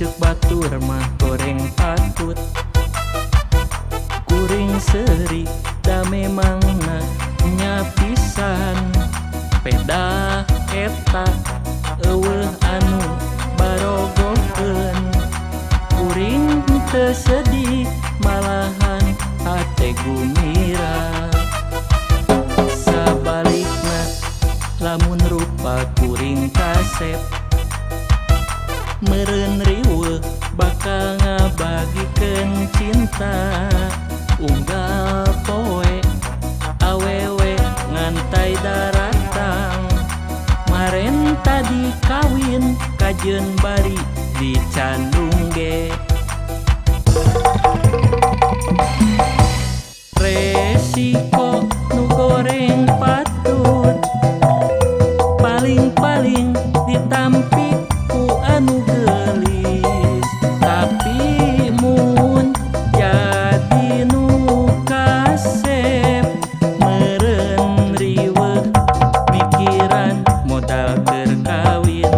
cek batur mah goreng patut kuring seri da memangna nyapisan peda eta eueuh anu barogokeun kuring teu sedih malahan hate gumira sabalikna lamun rupa kuring kasep meureun riweuh bakal ngabagikeun cinta unggal poe awewe ngantai daratang maren tadi kawin kajeun bari di Candung ge resiko nu goreng patut paling-paling ditampi ku anu gelis tapi mun jadi nu kasep meureun riweuh mikiran modal keur kawin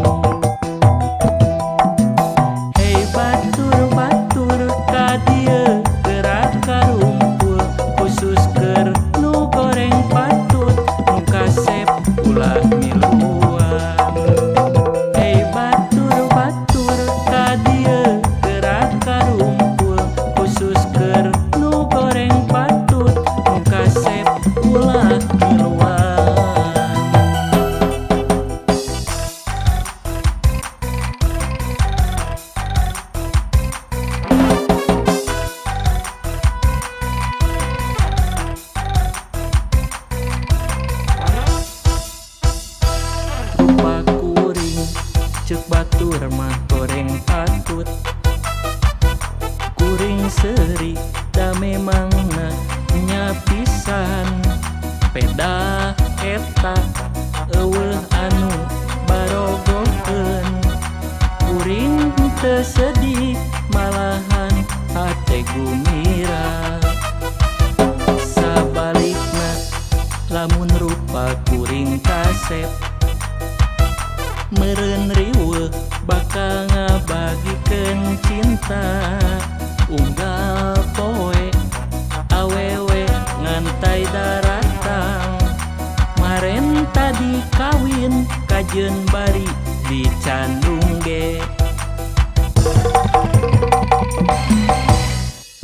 hei batur-batur ka dieu gerak karumpul khusus keur nu goreng patut nu kasep ulah miluan hei batur-batur ka dieu gerak karumpul khusus keur nu goreng patut nu kasep ulah miluan rupa kuring cek batur mah goreng patut kuring seri da memangna nyapisan peda eta eueuh anu barogokeun kuring teu sedih malahan hate gumira sabalikna lamun rupa kuring kasep meureun riweuh bakal ngabagikeun cinta unggal poe awewe ngantai daratang maren tadi kawin kajeun bari di Candung ge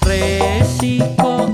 resiko